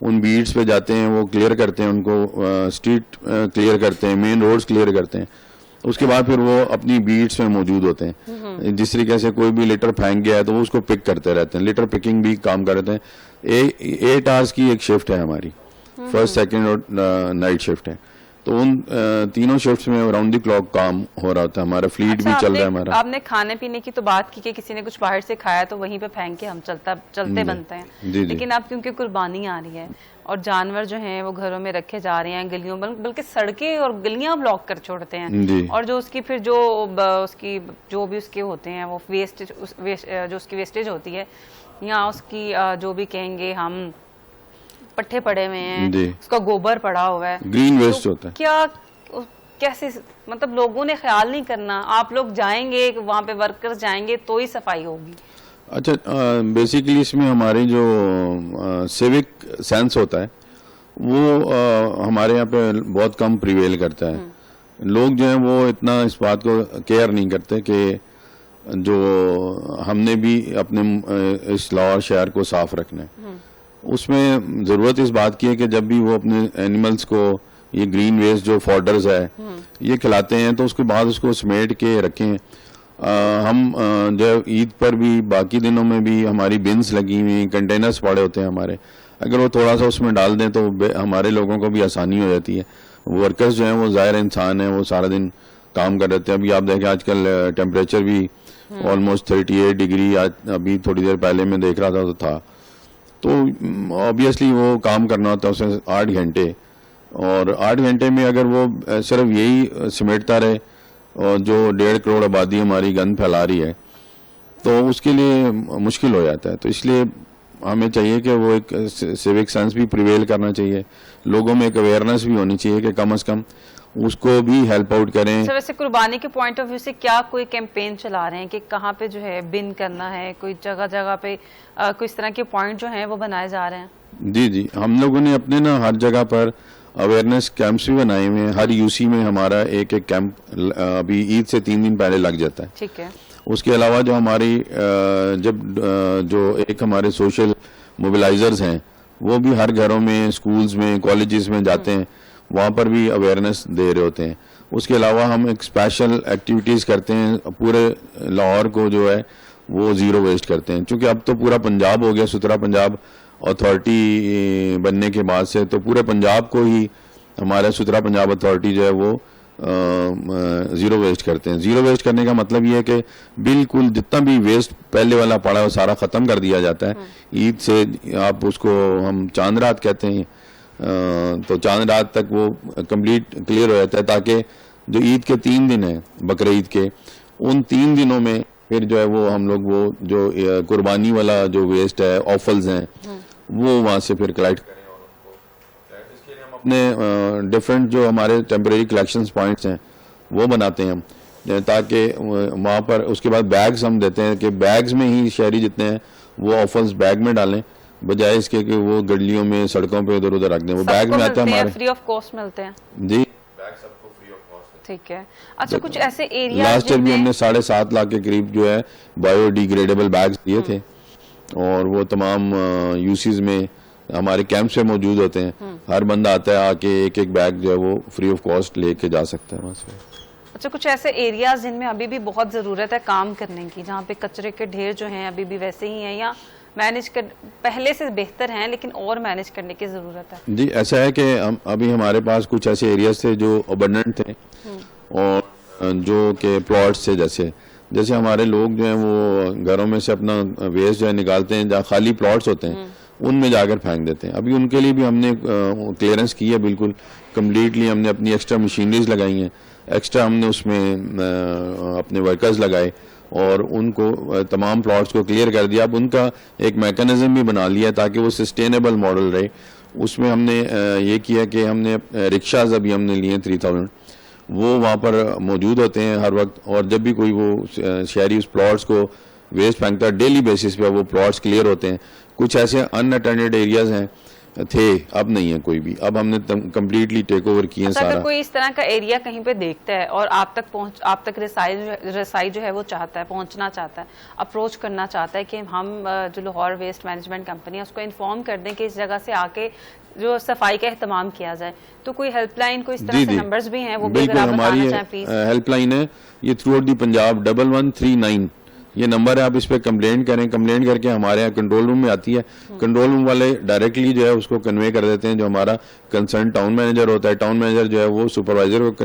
ان beats پہ جاتے ہیں, وہ کلیئر کرتے ہیں, ان کو اسٹریٹ کلیئر کرتے ہیں, مین روڈز کلیئر کرتے ہیں. اس کے بعد پھر وہ اپنی بیٹس میں موجود ہوتے ہیں. جس طریقے سے کوئی بھی لیٹر پھینک گیا ہے تو وہ اس کو پک کرتے رہتے ہیں, لیٹر پکنگ بھی کام کرتے ہیں. 8 hours کی ایک شفٹ ہے ہماری, فرسٹ سیکنڈ اور نائٹ شفٹ ہے. تو ان تینوں شفٹس میں راؤنڈ دی کلاک کام ہو رہا ہوتا ہے. ہمارا فلیٹ بھی چل رہا ہے ہمارا. آپ نے کھانے پینے کی تو بات کی کہ کسی نے کچھ باہر سے کھایا تو وہیں پہ پھینک کے ہم چلتے بنتے ہیں, لیکن اب کیونکہ قربانی آ رہی ہے اور جانور جو ہیں وہ گھروں میں رکھے جا رہے ہیں, گلیوں بلکہ سڑکیں اور گلیاں بلاک کر چھوڑتے ہیں, اور جو اس کی پھر جو بھی اس کے ہوتے ہیں وہ ویسٹ, جو اس کی ویسٹیج ہوتی ہے یا اس کی جو بھی کہیں گے ہم پٹھے پڑے ہوئے ہیں, اس کا گوبر پڑا ہوا ہے, گرین ویسٹ ہوتا ہے. کیا کیسے مطلب لوگوں نے خیال نہیں کرنا, آپ لوگ جائیں گے وہاں پہ ورکرز جائیں گے تو ہی صفائی ہوگی. اچھا, بیسیکلی اس میں ہمارے جو سیوک سینس ہوتا ہے وہ ہمارے یہاں پہ بہت کم پریویل کرتا ہے. لوگ جو ہیں وہ اتنا اس بات کو کیئر نہیں کرتے کہ جو ہم نے بھی اپنے اس لاہور شہر کو صاف رکھنا ہے. اس میں ضرورت اس بات کی ہے کہ جب بھی وہ اپنے اینیملز کو یہ گرین ویسٹ جو فوڈرز ہے یہ کھلاتے ہیں تو اس کے بعد اس کو سمیٹ کے رکھیں. ہم جب عید پر بھی باقی دنوں میں بھی ہماری بنس لگی ہوئی, کنٹینرز پڑے ہوتے ہیں ہمارے, اگر وہ تھوڑا سا اس میں ڈال دیں تو ہمارے لوگوں کو بھی آسانی ہو جاتی ہے. ورکرز جو ہیں وہ ظاہر انسان ہیں, وہ سارا دن کام کر رہتے ہیں. ابھی آپ دیکھیں آج کل ٹیمپریچر بھی آلموسٹ 38 ڈگری, ابھی تھوڑی دیر پہلے میں دیکھ رہا تھا تو آبویسلی وہ کام کرنا ہوتا ہے اسے 8 گھنٹے, اور 8 گھنٹے میں اگر وہ صرف یہی سمیٹتا رہے اور جو 1.5 کروڑ آبادی ہماری گند پھیلا رہی ہے تو اس کے لیے مشکل ہو جاتا ہے. تو اس لیے ہمیں چاہیے کہ وہ ایک سیوک سینس بھی پریویل کرنا چاہیے, لوگوں میں ایک اویئرنیس بھی ہونی چاہیے کہ کم از کم اس کو بھی ہیلپ آؤٹ کریں. ویسے قربانی کے پوائنٹ آف ویو سے کیا کوئی کیمپین چلا رہے ہیں کہ کہاں پہ جو ہے بن کرنا ہے, کوئی جگہ پہ کوئی اس طرح کے پوائنٹ جو ہیں وہ بنائے جا رہے ہیں؟ جی ہم لوگوں نے اپنے نا ہر جگہ پر اویئرنیس کیمپس بھی بنائے ہوئے ہیں. ہر یوسی میں ہمارا ایک کیمپ ابھی عید سے 3 دن پہلے لگ جاتا ہے. ٹھیک ہے. اس کے علاوہ جو ہماری جو ایک ہمارے سوشل موبلائزرز ہیں وہ بھی ہر گھروں میں, اسکولز میں, کالجز میں جاتے ہیں, وہاں پر بھی اویئرنیس دے رہے ہوتے ہیں. اس کے علاوہ ہم ایک اسپیشل ایکٹیویٹیز کرتے ہیں, پورے لاہور کو جو ہے وہ زیرو ویسٹ کرتے ہیں. چونکہ اب تو پورا پنجاب ہو گیا, ستھرا پنجاب اتھارٹی بننے کے بعد سے, تو پورے پنجاب کو ہی ہمارا ستھرا پنجاب اتھارٹی جو ہے وہ زیرو ویسٹ کرتے ہیں. زیرو ویسٹ کرنے کا مطلب یہ ہے کہ بالکل جتنا بھی ویسٹ پہلے والا پڑا ہے وہ سارا ختم کر دیا جاتا ہے. عید سے آپ اس کو ہم چاند رات کہتے ہیں, تو چاند رات تک وہ کمپلیٹ کلیئر ہو جاتا ہے, تاکہ جو عید کے 3 دن ہیں بقر عید کے, ان 3 دنوں میں پھر جو ہے وہ ہم لوگ وہ جو قربانی والا جو ویسٹ ہے, آفلز ہیں, وہ وہاں سے پھر کلیکٹ کریں. اس کے لیے ہم اپنے ڈفرینٹ جو ہمارے ٹیمپریری کلیکشن پوائنٹس ہیں وہ بناتے ہیں ہم, تاکہ وہاں پر اس کے بعد بیگز ہم دیتے ہیں کہ بیگز میں ہی شہری جتنے ہیں وہ آفلز بیگ میں ڈالیں, بجائے اس کے کہ وہ گلیوں میں سڑکوں پہ ادھر ادھر رکھ دیں. وہ بیگ میں آتا ہے ہمارے فری آف کاسٹ ملتے ہیں. جی ٹھیک ہے. اچھا, کچھ ایسے ایریا لاسٹ ایئر بھی ہم نے 7.5 لاکھ کے قریب جو ہے بایو ڈی گریڈیبل بیگز دیے تھے, اور وہ تمام یوسیز میں ہمارے کیمپ سے موجود ہوتے ہیں. ہر بندہ آتا ہے آ کے ایک بیگ جو ہے وہ فری آف کاسٹ لے کے جا سکتا ہے وہاں سے. اچھا, کچھ ایسے ایریاز جن میں ابھی بھی بہت ضرورت ہے کام کرنے کی, جہاں پہ کچرے کے ڈھیر جو ہیں ابھی بھی ویسے ہی ہیں یا پہلے سے بہتر ہیں لیکن اور مینیج کرنے کی ضرورت ہے؟ جی ایسا ہے کہ ابھی ہمارے پاس کچھ ایسے ایریاز تھے جو ابنڈنٹ تھے, اور جو کہ پلاٹس تھے, جیسے ہمارے لوگ جو ہیں وہ گھروں میں سے اپنا ویسٹ جو ہے نکالتے ہیں, جہاں خالی پلاٹس ہوتے ہیں ان میں جا کر پھینک دیتے ہیں. ابھی ان کے لیے بھی ہم نے کلیئرنس کی ہے, بالکل کمپلیٹلی ہم نے اپنی ایکسٹرا مشینریز لگائی ہیں, ایکسٹرا ہم نے اس میں اپنے ورکرز لگائے اور ان کو تمام پلاٹس کو کلیئر کر دیا. اب ان کا ایک میکانزم بھی بنا لیا تاکہ وہ سسٹینیبل ماڈل رہے. اس میں ہم نے یہ کیا کہ ہم نے رکشاز ابھی ہم نے لیے 3000, وہ وہاں پر موجود ہوتے ہیں ہر وقت, اور جب بھی کوئی وہ شہری اس پلاٹس کو ویسٹ پھینکتا ہے ڈیلی بیسس پہ وہ پلاٹس کلیئر ہوتے ہیں. کچھ ایسے ان اٹینڈڈ ایریاز ہیں تھے, اب نہیں ہے کوئی بھی, اب ہم نے کمپلیٹلی ٹیک اوور کیے ہیں سارا. اگر کوئی اس طرح کا ایریا کہیں پہ دیکھتا ہے اور آپ تک رسائی جو ہے وہ چاہتا ہے, پہنچنا چاہتا ہے, اپروچ کرنا چاہتا ہے کہ ہم جو لاہور ویسٹ مینجمنٹ کمپنی ہے اس کو انفارم کر دیں کہ اس جگہ سے آ کے جو صفائی کا اہتمام کیا جائے, تو کوئی ہیلپ لائن, کوئی اس طرح سے نمبرز بھی ہیں, وہ بھی اگر آپ بتانا چاہیں پلیز. ہیلپ لائن ہے یہ تھرو آؤٹ دی پنجاب 1139 یہ نمبر ہے, آپ اس پہ کمپلینٹ کریں, کمپلینٹ کر کے ہمارے یہاں کنٹرول روم میں آتی ہے, کنٹرول روم والے ڈائریکٹلی جو ہے اس کو کنوے کر دیتے ہیں, جو ہمارا کنسرن ٹاؤن مینیجر ہوتا ہے, ٹاؤن مینیجر جو ہے وہ سپروائزر کو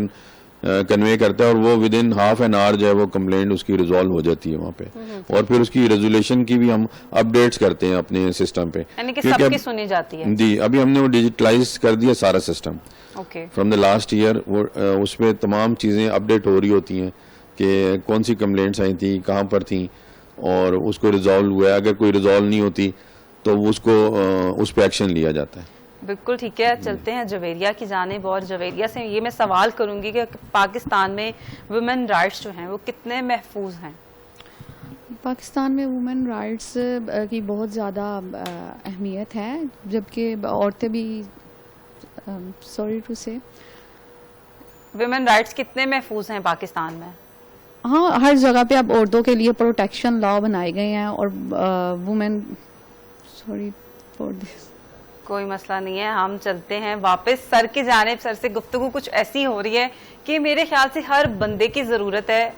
کنوے کرتا ہے, اور وہ with in half an hour جو ہے وہ کمپلینٹ اس کی ریزالو ہو جاتی ہے وہاں پہ, اور پھر اس کی ریزولیشن کی بھی ہم اپڈیٹس کرتے ہیں اپنے سسٹم پہ, یعنی کہ سب کی سنی جاتی ہے. جی, ابھی ہم نے وہ ڈیجیٹلائز کر دیا سارا system from the last year, وہ اس پہ تمام چیزیں اپڈیٹ ہو رہی ہوتی ہیں کہ کون سی کمپلینٹس آئی تھیں, کہاں پر تھیں, اور اس کو ریزالو ہوا ہے. اگر کوئی ریزالو نہیں ہوتی تو اس کو اس پہ ایکشن لیا جاتا ہے. بالکل ٹھیک ہے, چلتے ہیں جویریہ کی جانب, اور جویریہ سے یہ میں سوال کروں گی کہ پاکستان میں ویمن رائٹس جو ہیں وہ کتنے محفوظ ہیں؟ پاکستان میں وومن رائٹس کی بہت زیادہ اہمیت ہے, جبکہ عورتیں بھی سوری ٹو سے ویمن رائٹس کتنے محفوظ ہیں پاکستان میں؟ ہاں, ہر جگہ پہ اب عورتوں کے لیے پروٹیکشن لا بنائے گئے ہیں, اور وومن سوری فار دس, کوئی مسئلہ نہیں ہے, ہم چلتے ہیں واپس سر کی جانب. سر سے گفتگو کچھ ایسی ہو رہی ہے کہ میرے خیال سے ہر بندے کی ضرورت ہے.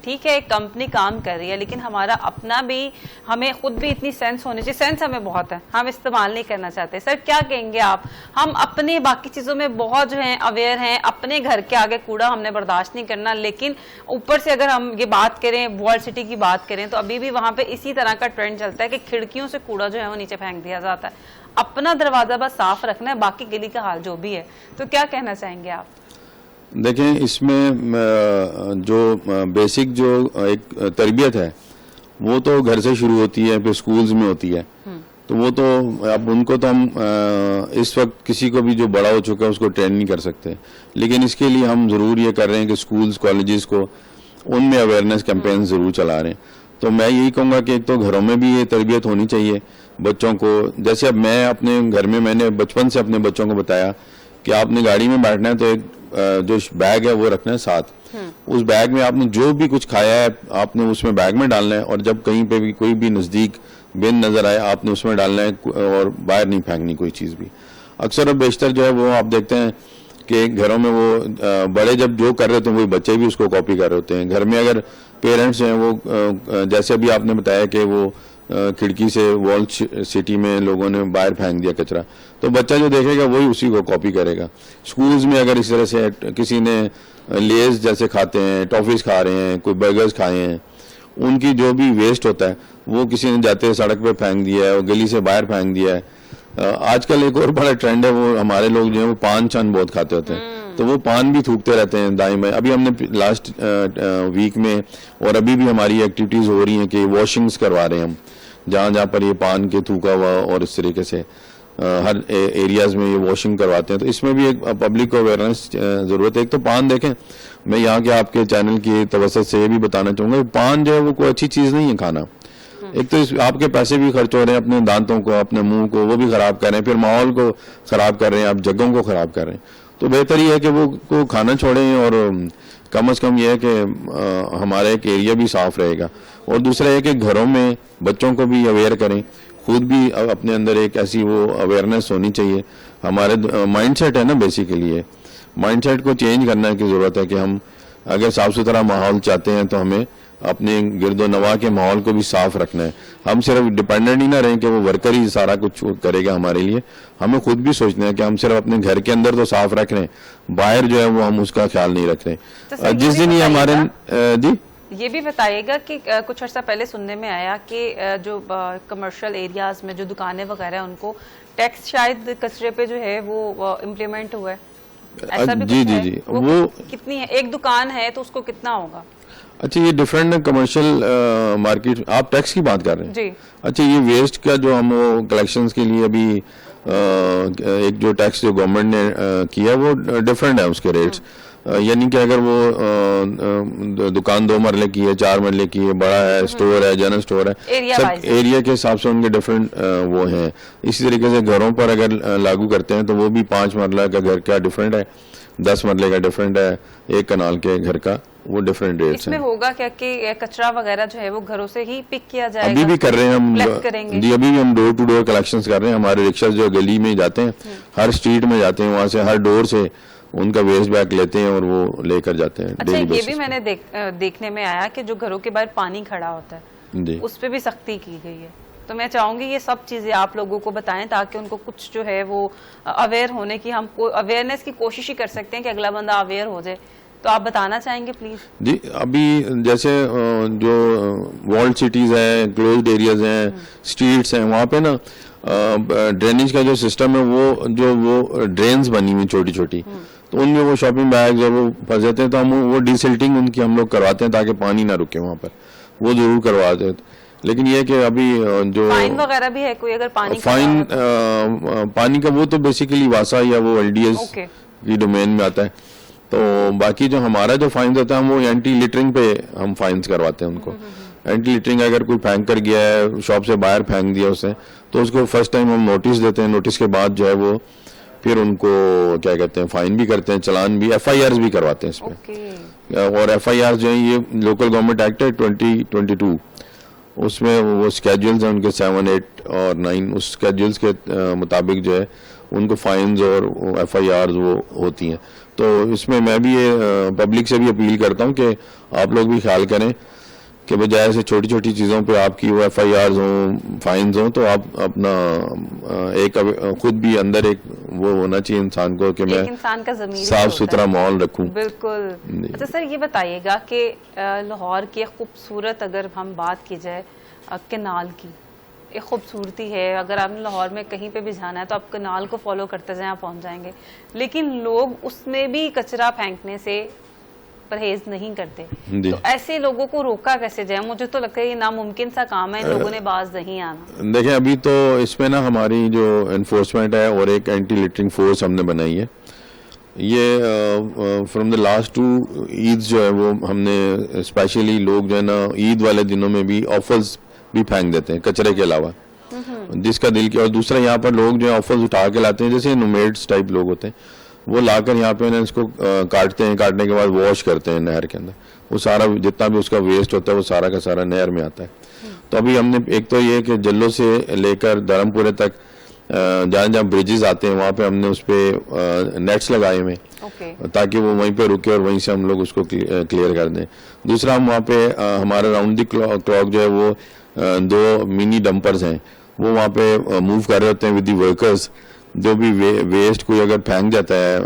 ٹھیک ہے, ایک کمپنی کام کر رہی ہے, لیکن ہمارا اپنا بھی, ہمیں خود بھی اتنی سینس ہونی چاہیے. سینس ہمیں بہت ہے, ہم استعمال نہیں کرنا چاہتے. سر کیا کہیں گے آپ؟ ہم اپنے باقی چیزوں میں بہت جو ہیں اویئر ہیں, اپنے گھر کے آگے کوڑا ہم نے برداشت نہیں کرنا, لیکن اوپر سے اگر ہم یہ بات کریں ورلڈ سٹی کی بات کریں تو ابھی بھی وہاں پہ اسی طرح کا ٹرینڈ چلتا ہے کہ کھڑکیوں سے کوڑا جو ہے وہ نیچے پھینک دیا جاتا ہے. اپنا دروازہ بس صاف رکھنا ہے, باقی گلی کا حال جو بھی ہے. تو کیا کہنا چاہیں گے آپ؟ دیکھیں, اس میں جو بیسک جو ایک تربیت ہے وہ تو گھر سے شروع ہوتی ہے, پھر سکولز میں ہوتی ہے, تو وہ تو اب ان کو تو ہم اس وقت کسی کو بھی جو بڑا ہو چکا ہے اس کو ٹرین نہیں کر سکتے, لیکن اس کے لیے ہم ضرور یہ کر رہے ہیں کہ سکولز کالجز کو ان میں اویئرنیس کیمپین ضرور چلا رہے ہیں. تو میں یہی کہوں گا کہ ایک تو گھروں میں بھی یہ تربیت ہونی چاہیے بچوں کو. جیسے اب میں اپنے گھر میں نے بچپن سے اپنے بچوں کو بتایا کہ آپ نے گاڑی میں بیٹھنا ہے تو ایک جو بیگ ہے وہ رکھنا ہے ساتھ, اس بیگ میں آپ نے جو بھی کچھ کھایا ہے آپ نے اس میں بیگ میں ڈالنا ہے, اور جب کہیں پہ بھی کوئی بھی نزدیک بن نظر آئے آپ نے اس میں ڈالنا ہے, اور باہر نہیں پھینکنی کوئی چیز بھی. اکثر اور بیشتر جو ہے وہ آپ دیکھتے ہیں کہ گھروں میں وہ بڑے جب جو کر رہے ہوتے ہیں وہی بچے بھی اس کو کاپی کر رہے ہوتے ہیں. گھر میں اگر پیرنٹس ہیں وہ جیسے ابھی آپ نے بتایا کہ وہ کھڑکی سے وال سٹی میں لوگوں نے باہر پھینک دیا کچرا, تو بچہ جو دیکھے گا وہی اسی کو کاپی کرے گا. سکولز میں اگر اس طرح سے کسی نے لیز جیسے کھاتے ہیں, ٹافیز کھا رہے ہیں, کوئی برگرز کھائے ہیں, ان کی جو بھی ویسٹ ہوتا ہے وہ کسی نے جاتے سڑک پہ پھینک دیا ہے, اور گلی سے باہر پھینک دیا ہے. آج کل ایک اور بڑا ٹرینڈ ہے, وہ ہمارے لوگ جو ہیں وہ پان چان بہت کھاتے ہوتے ہیں, تو وہ پان بھی تھوکتے رہتے ہیں دائیں بائیں. ابھی ہم نے لاسٹ ویک میں اور ابھی بھی ہماری ایکٹیویٹیز ہو رہی ہیں کہ واشنگز کروا رہے ہیں ہم, جہاں جہاں پر یہ پان کے تھوکا ہوا اور اس طریقے سے ہر ایریاز میں یہ واشنگ کرواتے ہیں. تو اس میں بھی ایک پبلک کو اویئرنیس ضرورت ہے. ایک تو پان دیکھیں, میں یہاں کے آپ کے چینل کی توسط سے یہ بھی بتانا چاہوں گا, پان جو ہے وہ کوئی اچھی چیز نہیں ہے کھانا. ایک تو آپ کے پیسے بھی خرچ ہو رہے ہیں, اپنے دانتوں کو, اپنے منہ کو وہ بھی خراب کر رہے ہیں, پھر ماحول کو خراب کر رہے ہیں, آپ جگہوں کو خراب کر رہے ہیں. تو بہتر یہ ہے کہ وہ کو کھانا چھوڑیں, اور کم از کم یہ ہے کہ ہمارا ایک ایریا بھی صاف رہے گا. اور دوسرا یہ کہ گھروں میں بچوں کو بھی اویئر کریں, خود بھی اپنے اندر ایک ایسی وہ اویئرنیس ہونی چاہیے. ہمارے مائنڈ سیٹ ہے نا, بیسیکلی مائنڈ سیٹ کو چینج کرنے کی ضرورت ہے کہ ہم اگر صاف ستھرا ماحول چاہتے ہیں تو ہمیں اپنے گرد و نواح کے ماحول کو بھی صاف رکھنا ہے. ہم صرف ڈپینڈنٹ ہی نہ رہیں کہ وہ ورکر ہی سارا کچھ کرے گا ہمارے لیے. ہمیں خود بھی سوچنا ہے کہ ہم صرف اپنے گھر کے اندر تو صاف رکھ رہے ہیں, باہر جو ہے وہ ہم اس کا خیال نہیں رکھ رہے. جس دن یہ ہمارے جی یہ بھی بتائیے گا کہ کچھ عرصہ پہلے سننے میں آیا کہ جو کمرشل ایریاز میں جو دکانیں وغیرہ ان کو ٹیکس شاید کچرے پہ جو ہے وہ امپلیمنٹ ہوا ہے, ایسا بھی جی جی جی وہ کتنی ہے, ایک دکان ہے تو اس کو کتنا ہوگا؟ اچھا, یہ ڈفرینٹ کمرشل مارکیٹ, آپ ٹیکس کی بات کر رہے ہیں جی. اچھا, یہ ویسٹ کا جو ہم کلیکشنز کے لیے ابھی ایک جو ٹیکس جو گورنمنٹ نے کیا وہ ڈفرینٹ ہے اس کے ریٹس. یعنی کہ اگر وہ دکان 2 مرلے کی ہے, 4 مرلے کی ہے, بڑا ہے, اسٹور ہے, جنرل اسٹور ہے, سب ایریا کے حساب سے ان کے ڈفرینٹ وہ ہیں. اسی طریقے سے گھروں پر اگر لاگو کرتے ہیں تو وہ بھی 5 مرلہ کا گھر کا ڈفرینٹ ہے, 10 مرلے کا ڈفرینٹ ہے, 1 کنال کے گھر کا وہ ڈفرینٹ ریٹس ہیں. اس میں ہوگا کیا کہ کچرا وغیرہ جو ہے وہ گھروں سے ہی پک کیا جائے گا؟ ابھی بھی کر رہے ہیں ہم جی, ابھی بھی ہم ڈور ٹو ڈور کلیکشنز کر رہے ہیں. ہمارے رکشا جو گلی میں جاتے ہیں, ہر اسٹریٹ میں جاتے ہیں, وہاں سے ہر ڈور سے ان کا ویسٹ بیگ لیتے ہیں اور وہ لے کر جاتے ہیں. اچھا, یہ بھی میں نے دیکھنے میں آیا کہ جو گھروں کے باہر پانی کھڑا ہوتا ہے اس پہ بھی سختی کی گئی ہے. تو میں چاہوں گی یہ سب چیزیں آپ لوگوں کو بتائیں تاکہ ان کو کچھ جو ہے وہ اویئر ہونے کی, ہم اویئرنیس کی کوشش ہی کر سکتے ہیں کہ اگلا بندہ اویئر ہو جائے. تو آپ بتانا چاہیں گے پلیز؟ جی, ابھی جیسے جو والڈ سٹیز ہیں, کلوزڈ ایریاز ہیں, اسٹریٹس ہیں, وہاں پہ نا ڈرینیج کا جو سسٹم ہے وہ ڈرینز بنی ہوئی چھوٹی چھوٹی, تو ان میں وہ شاپنگ بیگ جب وہ پھنس جاتے ہیں تو ہم وہ ڈیسلٹنگ ان کی ہم لوگ کرواتے ہیں تاکہ پانی نہ رکے وہاں پر, وہ ضرور کرواتے ہیں. لیکن یہ کہ ابھی جو فائن وغیرہ بھی ہے کوئی اگر پانی کا وہ تو بیسیکلی واسا یا وہ ایل ڈی ایس کی ڈومین میں آتا ہے. تو باقی جو ہمارا جو فائنز ہوتا ہے ہم وہ اینٹی لیٹرنگ پہ ہم فائنز کرواتے ہیں ان کو. اینٹی لیٹرنگ اگر کوئی پھینک کر گیا ہے, شاپ سے باہر پھینک دیا اسے, تو اس کو فرسٹ ٹائم ہم نوٹس دیتے ہیں. نوٹس کے بعد جو ہے وہ پھر ان کو کیا کہتے ہیں فائن بھی کرتے ہیں, چلان بھی, ایف آئی آرز بھی کرواتے ہیں اس پہ. اور ایف آئی آر جو ہیں یہ لوکل گورنمنٹ ایکٹ ہے 2022, اس میں وہ اسکیجولز ہیں ان کے 7, 8 اور 9, اس اسکیجولز کے مطابق جو ہے ان کو فائنز اور ایف آئی آرز وہ ہوتی ہیں. تو اس میں بھی یہ پبلک سے بھی اپیل کرتا ہوں کہ آپ لوگ بھی خیال کریں کہ بجائے سے چھوٹی چھوٹی چیزوں پہ آپ کی وہ ایف آئی آرز ہوں, فائنز ہوں, تو آپ اپنا ایک خود بھی اندر ایک وہ ہونا چاہیے انسان کو کہ میں صاف ستھرا ماحول رکھوں. بالکل. اچھا سر, یہ بتائیے گا کہ لاہور کی خوبصورت اگر ہم بات کی جائے کنال کی, ایک خوبصورتی ہے, اگر آپ نے لاہور میں کہیں پہ بھی جانا ہے تو آپ کنال کو فالو کرتے جائیں, آپ پہنچ جائیں گے. لیکن لوگ اس میں بھی کچرا پھینکنے سے پرہیز نہیں کرتے. تو ایسے لوگوں کو روکا کیسے جائے؟ مجھے تو لگتا ہے یہ ناممکن سا کام ہے, ان لوگوں نے باز نہیں آنا. دیکھیں ابھی تو اس میں نا ہماری جو انفورسمنٹ ہے اور ایک اینٹی لیٹرنگ فورس ہم نے بنائی ہے. یہ فرام دا لاسٹ 2 عید جو ہے وہ ہم نے اسپیشلی لوگ جو ہے نا عید والے دنوں میں بھی آفرز بھی پھینک دیتے ہیں کچرے کے علاوہ, جس کا دل کیا. اور دوسرا یہاں پر لوگ جو آفرز اٹھا کے لاتے ہیں, جیسے نومیڈس ٹائپ لوگ ہوتے ہیں, وہ لا کر یہاں پہ اس کو کاٹتے ہیں, کاٹنے کے بعد واش کرتے ہیں نہر کے اندر. وہ سارا جتنا بھی اس کا ویسٹ ہوتا ہے وہ سارا کا سارا نہر میں آتا ہے. تو ابھی ہم نے ایک تو یہ کہ جلو سے لے کر دھرم پورے تک جہاں جہاں بریجز آتے ہیں وہاں پہ ہم نے اس پہ نیٹس لگائے ہوئے تاکہ وہ وہیں پہ رکے اور وہیں سے ہم لوگ اس کو کلیئر کر دیں. دوسرا ہم وہاں پہ ہمارا راؤنڈ دی کلاک جو ہے وہ 2 منی ڈمپرز ہیں, وہ وہاں پہ موو کر رہے ہوتے ہیں ود دی ورکرز. جو بھی ویسٹ کوئی اگر پھینک جاتا ہے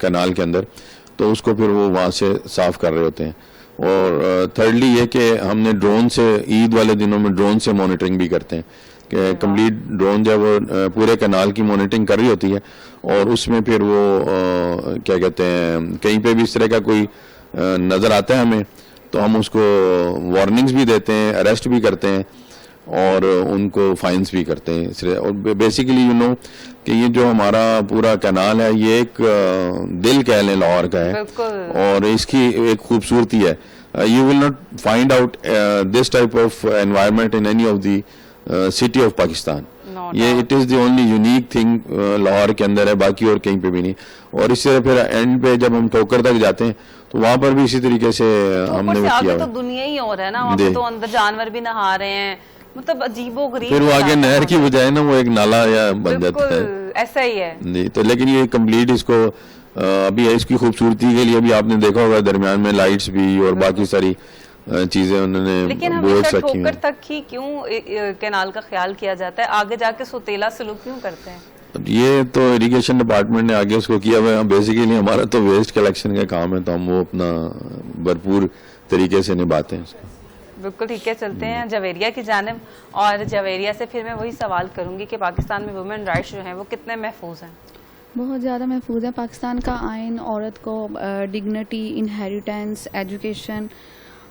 کنال کے اندر تو اس کو پھر وہ وہاں سے صاف کر رہے ہوتے ہیں. اور تھرڈلی یہ کہ ہم نے ڈرون سے عید والے دنوں میں ڈرون سے مانیٹرنگ بھی کرتے ہیں کہ کمپلیٹ ڈرون جو ہے وہ پورے کنال کی مانیٹرنگ کر رہی ہوتی ہے, اور اس میں پھر وہ کیا کہتے ہیں کہیں پہ بھی اس طرح کا کوئی نظر آتا ہے ہمیں تو ہم اس کو وارننگز بھی دیتے ہیں, اریسٹ بھی کرتے ہیں اور ان کو فائنز بھی کرتے ہیں. اور بیسیکلی کہ یہ جو ہمارا پورا کنال ہے یہ ایک دل کہہ لیں لاہور کا ہے, اور اس کی ایک خوبصورتی ہے. You will not find out this type of environment in any of the city of Pakistan. یہ it is the only unique thing Lahore کے اندر ہے, باقی اور کہیں پہ بھی نہیں. اور اس سے پھر اینڈ پہ جب ہم ٹھوکر تک جاتے ہیں تو وہاں پر بھی اسی طریقے سے ہم نے کیا. تو دنیا ہی اور ہے نا, وہاں پہ تو اندر جانور بھی نہا رہے ہیں, مطلب عجیب و غریب. پھر وہ آگے نہر کی بجائے نا وہ ایک نالا یا بن جاتا ہے, ایسا ہی ہے جی. تو لیکن یہ کمپلیٹ اس کو ابھی اس کی خوبصورتی کے لیے ابھی آپ نے دیکھا ہوگا درمیان میں لائٹس بھی اور باقی ساری چیزیں انہوں نے. لیکن ہمیشہ ٹھوکر تک ہی کیوں کینال کا خیال کیا جاتا ہے, آگے جا کے سوتیلا سلوک کیوں کرتے ہیں؟ یہ تو اریگیشن ڈپارٹمنٹ نے آگے اس کو کیا ہوا ہے. بیسیکلی ہمارا تو ویسٹ کلیکشن کا کام ہے, تو ہم وہ اپنا بھرپور طریقے سے نبھاتے ہیں اس کو. بالکل ٹھیک ہے, چلتے ہیں جویریہ کی جانب. اور جویریہ سے پھر میں وہی سوال کروں گی کہ پاکستان میں وومن رائٹس جو ہیں وہ کتنے محفوظ ہیں؟ بہت زیادہ محفوظ ہے. پاکستان کا آئین عورت کو ڈگنیٹی, انہیریٹنس, ایجوکیشن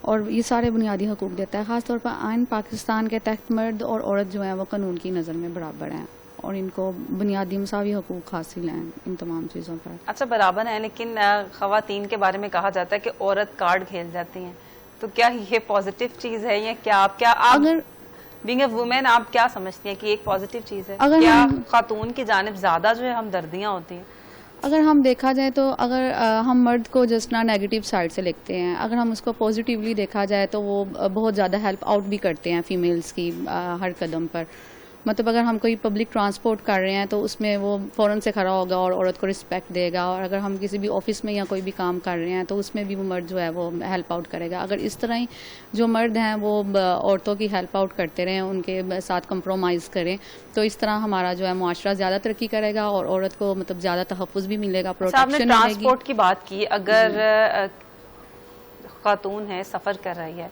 اور یہ سارے بنیادی حقوق دیتا ہے. خاص طور پر آئین پاکستان کے تحت مرد اور عورت جو ہیں وہ قانون کی نظر میں برابر ہیں. اور ان کو بنیادی مساوی حقوق حاصل ہیں ان تمام چیزوں پر. اچھا برابر ہیں، لیکن خواتین کے بارے میں کہا جاتا ہے کہ عورت کارڈ کھیل جاتی ہیں، تو کیا یہ پازیٹیو چیز ہے یا کیا آپ اگر بینگ اے وومین آپ کیا سمجھتی ہیں کہ ایک پازیٹیو چیز ہے؟ اگر کیا خاتون کی جانب زیادہ جو ہے ہمدردیاں ہوتی ہیں؟ اگر ہم دیکھا جائے تو اگر ہم مرد کو جس طرح نیگیٹو سائڈ سے لکھتے ہیں، اگر ہم اس کو پازیٹیولی دیکھا جائے تو وہ بہت زیادہ ہیلپ آؤٹ بھی کرتے ہیں فیمیلز کی ہر قدم پر. مطلب اگر ہم کوئی پبلک ٹرانسپورٹ کر رہے ہیں تو اس میں وہ فوراً سے کھڑا ہوگا اور عورت کو رسپیکٹ دے گا، اور اگر ہم کسی بھی آفس میں یا کوئی بھی کام کر رہے ہیں تو اس میں بھی وہ مرد جو ہے وہ ہیلپ آؤٹ کرے گا. اگر اس طرح ہی جو مرد ہیں وہ عورتوں کی ہیلپ آؤٹ کرتے رہیں، ان کے ساتھ کمپرومائز کریں، تو اس طرح ہمارا جو ہے معاشرہ زیادہ ترقی کرے گا اور عورت کو مطلب زیادہ تحفظ بھی ملے گا، پروٹیکشن ملے گی. ٹرانسپورٹ کی بات کی، اگر خاتون ہے سفر کر رہی ہے،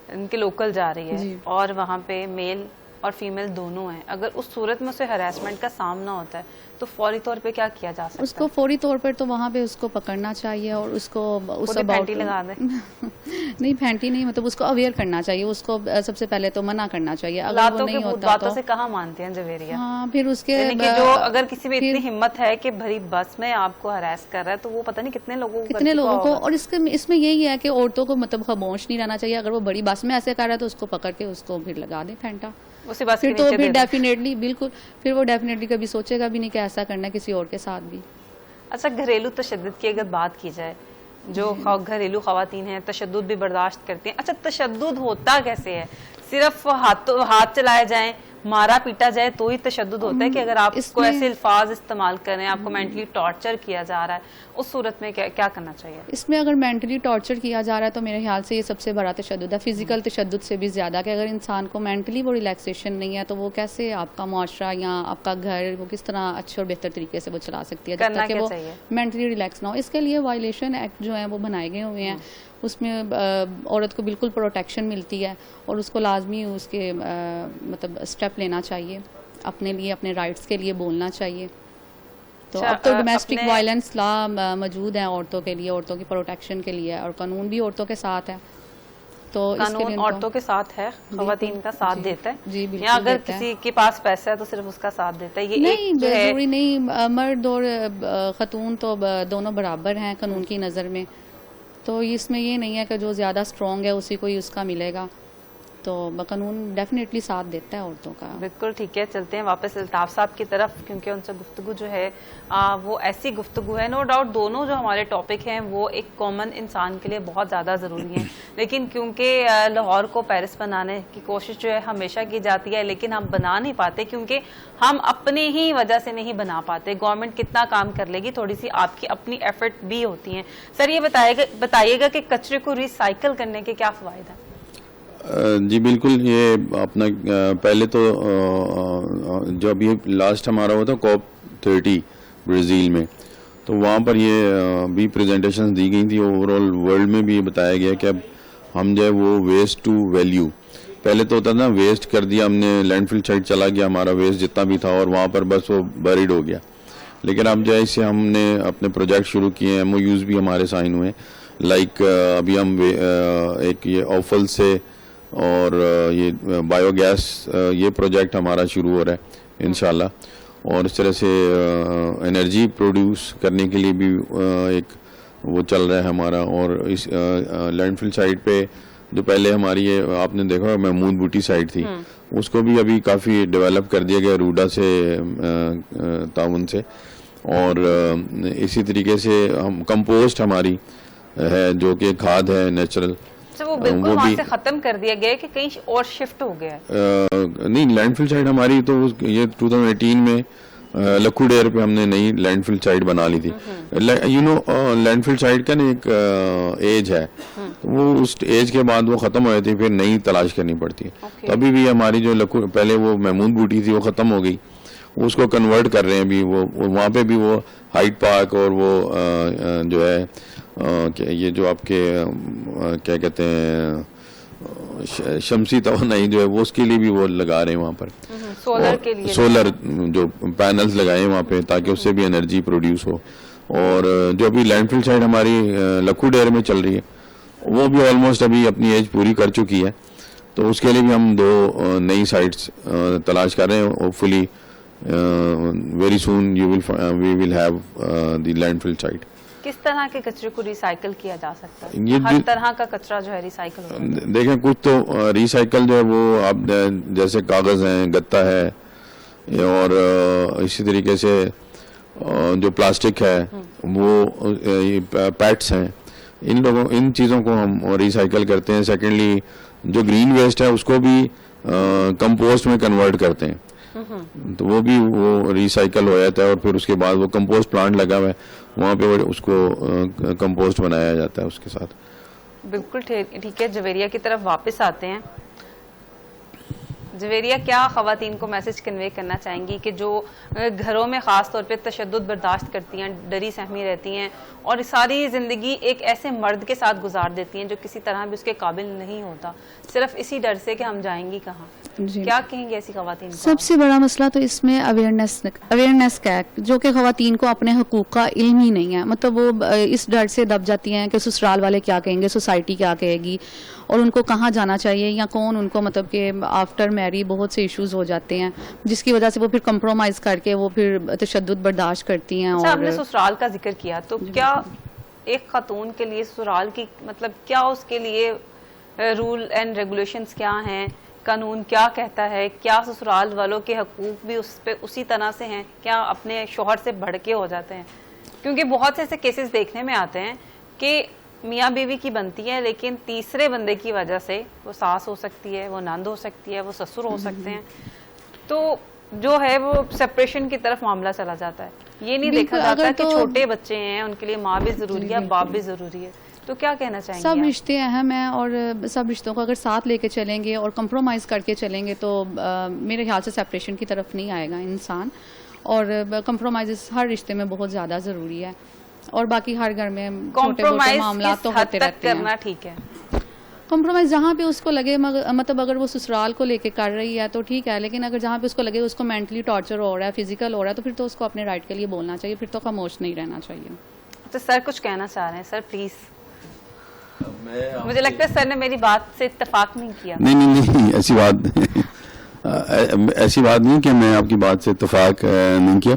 ان کے لوکل جا رہی ہے اور وہاں پہ میل اور فیمیل دونوں ہیں، اگر اس صورت میں اسے ہراسمنٹ کا سامنا ہوتا ہے تو فوری طور پہ کیا کیا جا سکتا ہے؟ اس کو فوری طور پر تو وہاں پہ اس کو پکڑنا چاہیے اور اس کو پھینٹی لگا دیں. نہیں پھینٹی نہیں، مطلب اس کو اویئر کرنا چاہیے، اس کو سب سے پہلے تو منع کرنا چاہیے. اگر وہ نہیں ہوتا باتوں سے کہاں مانتے ہیں جویریہ؟ ہاں پھر اس کے جو اگر کسی میں اتنی ہمت ہے کہ بھری بس میں آپ کو ہراس کر رہا ہے تو وہ پتہ نہیں کتنے لوگوں کو. اور اس میں یہی ہے کہ عورتوں کو مطلب خاموش نہیں رہنا چاہیے. اگر وہ بڑی بس میں ایسے کر رہا ہے تو اس کو پکڑ کے اس کو پھر لگا دیں پھینٹا. پھر تو پھر ڈیفینیٹلی بالکل پھر وہ ڈیفینیٹلی کبھی سوچے گا بھی نہیں کہ ایسا کرنا ہے کسی اور کے ساتھ بھی. اچھا گھریلو تشدد کی اگر بات کی جائے، جو گھریلو خواتین ہیں تشدد بھی برداشت کرتی ہیں. اچھا تشدد ہوتا کیسے ہے؟ صرف ہاتھ چلائے جائیں، مارا پیٹا جائے تو ہی تشدد ہوتا ہے کہ اگر آپ کو ایسے الفاظ استعمال کریں، آپ کو مینٹلی ٹارچر کیا جا رہا ہے، اس صورت میں کیا کرنا چاہیے؟ اس میں اگر مینٹلی ٹارچر کیا جا رہا ہے تو میرے خیال سے یہ سب سے بڑا تشدد ہے، فزیکل تشدد سے بھی زیادہ. کہ اگر انسان کو مینٹلی وہ ریلیکسیشن نہیں ہے تو وہ کیسے آپ کا معاشرہ یا آپ کا گھر وہ کس طرح اچھے اور بہتر طریقے سے وہ چلا سکتی ہے جب تک کہ وہ مینٹلی ریلیکس نہ ہو. اس کے لیے وائلیشن ایکٹ جو ہیں وہ بنائے گئے ہوئے ہیں، اس میں عورت کو بالکل پروٹیکشن ملتی ہے اور اس کو لازمی اس کے مطلب اسٹیپ لینا چاہیے، اپنے لیے اپنے رائٹس کے لیے بولنا چاہیے. تو اب تو ڈومیسٹک وائلنس لا موجود ہیں عورتوں کے لیے، عورتوں کی پروٹیکشن کے لیے، اور قانون بھی عورتوں کے ساتھ ہے. تو قانون عورتوں کے ساتھ ہے، خواتین کا ساتھ دیتا ہے. جی بالکل. یا اگر کسی کے پاس پیسہ ہے تو صرف اس کا ساتھ دیتا ہے؟ یہ نہیں ضروری نہیں، مرد اور خاتون تو دونوں برابر ہیں قانون کی نظر میں. تو اس میں یہ نہیں ہے کہ جو زیادہ اسٹرانگ ہے اسی کو ہی اس کا ملے گا. تو قانون ڈیفینیٹلی ساتھ دیتا ہے عورتوں کا. بالکل ٹھیک ہے. چلتے ہیں واپس الطاف صاحب کی طرف، کیونکہ ان سے گفتگو جو ہے وہ ایسی گفتگو ہے، نو ڈاؤٹ دونوں جو ہمارے ٹاپک ہیں وہ ایک کامن انسان کے لیے بہت زیادہ ضروری ہیں، لیکن کیونکہ لاہور کو پیرس بنانے کی کوشش جو ہے ہمیشہ کی جاتی ہے، لیکن ہم بنا نہیں پاتے کیونکہ ہم اپنی ہی وجہ سے نہیں بنا پاتے. گورنمنٹ کتنا کام کر لے گی، تھوڑی سی آپ کی اپنی ایفرٹ بھی ہوتی ہیں. سر یہ بتائیے گا کہ کچرے کو ریسائیکل کرنے کے کیا فوائد ہیں؟ جی بالکل. یہ اپنا پہلے تو جو ابھی لاسٹ ہمارا ہوا تھا COP 30 برازیل میں، تو وہاں پر یہ بھی پریزنٹیشن دی گئی تھی. اوور آل ورلڈ میں بھی یہ بتایا گیا کہ اب ہم جو ہے وہ ویسٹ ٹو ویلیو، پہلے تو ہوتا تھا ویسٹ کر دیا ہم نے، لینڈ فل سائٹ چلا گیا ہمارا ویسٹ جتنا بھی تھا اور وہاں پر بس وہ بیریڈ ہو گیا. لیکن اب جو ہے اس سے ہم نے اپنے پروجیکٹ شروع کیے ہیں، MOUs بھی ہمارے سائن ہوئے. لائک ابھی ہم ایک یہ اوفل سے اور یہ بایو گیس یہ پروجیکٹ ہمارا شروع ہو رہا ہے انشاءاللہ. اور اس طرح سے انرجی پروڈیوس کرنے کے لیے بھی ایک وہ چل رہا ہے ہمارا. اور اس لینڈ فل سائٹ پہ جو پہلے ہماری یہ آپ نے دیکھا محمود بوٹی سائٹ تھی، اس کو بھی ابھی کافی ڈیولپ کر دیا گیا روڈا سے تعاون سے. اور اسی طریقے سے ہم کمپوسٹ ہماری ہے جو کہ کھاد ہے نیچرل، وہ بالکل وہاں سے ختم کر دیا گیا کہ کہیں اور شفٹ ہو گیا. نہیں لینڈ فل سائٹ ہماری تو یہ 2018 میں لکھو ڈیر پہ ہم نے نئی لینڈ فل سائٹ بنا لی تھی. You know landfill site کا نا ایک ایج ہے، وہ اس ایج کے بعد وہ ختم ہو جاتی، پھر نئی تلاش کرنی پڑتی ہے. تو ابھی بھی ہماری جو لکھو پہلے وہ محمود بوٹی تھی وہ ختم ہو گئی، اس کو کنورٹ کر رہے ہیں ابھی. وہ وہاں پہ بھی وہ ہائٹ پارک اور وہ جو ہے یہ جو آپ کے کیا کہتے ہیں شمسی توانائی جو ہے وہ اس کے لیے بھی وہ لگا رہے ہیں وہاں پر. سولر جو پینلز لگائے ہیں وہاں پہ تاکہ اس سے بھی انرجی پروڈیوس ہو. اور جو ابھی لینڈ فل سائٹ ہماری لکھو ڈیر میں چل رہی ہے وہ بھی آلموسٹ ابھی اپنی ایج پوری کر چکی ہے. تو اس کے لیے بھی ہم 2 نئی سائٹس تلاش کر رہے ہیں. Hope fully very soon we will have the landfill site. کس طرح کے کچرے کو ریسائیکل کیا جا سکتا ہے؟ یہ ہر طرح کا کچرا جو ہے ریسائیکل ہوتا ہے. دیکھیں کچھ تو ریسائیکل جو ہے وہ آپ جیسے کاغذ ہیں, گتا ہے, اور اسی طریقے سے جو پلاسٹک ہے وہ پیٹس ہیں, ان چیزوں کو ہم ریسائیکل کرتے ہیں. سیکنڈلی جو گرین ویسٹ ہے اس کو بھی کمپوسٹ میں کنورٹ کرتے ہیں, تو وہ بھی وہ ریسائیکل ہو جاتا ہے, اور پھر اس کے بعد وہ کمپوسٹ پلانٹ لگا ہوا ہے وہاں پہ اس کو کمپوسٹ بنایا جاتا ہے اس کے ساتھ. بالکل ٹھیک ہے. جویریہ کی طرف واپس آتے ہیں. جویریہ, کیا خواتین کو میسج کنوے کرنا چاہیں گی کہ جو گھروں میں خاص طور پہ تشدد برداشت کرتی ہیں, ڈری سہمی رہتی ہیں اور ساری زندگی ایک ایسے مرد کے ساتھ گزار دیتی ہیں جو کسی طرح بھی اس کے قابل نہیں ہوتا, صرف اسی ڈر سے کہ ہم جائیں گی کہاں, کیا کہیں گے ایسی خواتین کو؟ سب سے بڑا مسئلہ تو اس میں اویئرنیس کا ہے, جو کہ خواتین کو اپنے حقوق کا علم ہی نہیں ہے. مطلب وہ اس ڈر سے دب جاتی ہیں کہ سسرال والے کیا کہیں گے, سوسائٹی کیا کہے گی, اور ان کو کہاں جانا چاہیے یا کون ان کو, مطلب کہ آفٹر میری بہت سے ایشوز ہو جاتے ہیں جس کی وجہ سے وہ پھر کمپرومائز کر کے وہ پھر تشدد برداشت کرتی ہیں. اور آپ نے سسرال کا ذکر کیا, تو کیا ایک خاتون کے لیے سسرال کی مطلب کیا اس کے لیے رول اینڈ ریگولیشنز کیا ہیں, قانون کیا کہتا ہے, کیا سسرال والوں کے حقوق بھی اس پہ اسی طرح سے ہیں, کیا اپنے شوہر سے بڑھ کے ہو جاتے ہیں؟ کیونکہ بہت سے ایسے کیسز دیکھنے میں آتے ہیں کہ میاں بیوی کی بنتی ہے لیکن تیسرے بندے کی وجہ سے وہ ساس ہو سکتی ہے, وہ نند ہو سکتی ہے, وہ سسر ہو سکتے ہیں, تو جو ہے وہ سپریشن کی طرف معاملہ چلا جاتا ہے. یہ نہیں دیکھا جاتا کہ چھوٹے بچے ہیں, ان کے لیے ماں بھی ضروری ہے, باپ بھی ضروری ہے. تو کیا کہنا چاہیں گے؟ سب رشتے اہم ہیں, اور سب رشتوں کو اگر ساتھ لے کے چلیں گے اور کمپرومائز کر کے چلیں گے تو میرے خیال سے سپریشن کی طرف نہیں آئے گا انسان. اور کمپرومائز ہر رشتے میں بہت زیادہ ضروری ہے, اور باقی ہر گھر میں چھوٹے موٹے معاملات تو ہوتے رہتے ہیں. کرنا ٹھیک ہے, کمپرومائز جہاں پہ اس کو لگے, مطلب اگر وہ سسرال کو لے کے کر رہی ہے تو ٹھیک ہے, لیکن اگر جہاں پہ اس کو لگے اس کو مینٹلی ٹارچر ہو رہا ہے, فزیکل ہو رہا ہے, تو پھر تو اس کو اپنے رائٹ کے لیے بولنا چاہیے, پھر تو خاموش نہیں رہنا چاہیے. تو سر کچھ کہنا چاہ رہے ہیں؟ Sir please. مجھے لگتا ہے سر نے میری بات سے اتفاق نہیں کیا. نہیں, ایسی بات نہیں کہ میں آپ کی بات سے اتفاق نہیں کیا.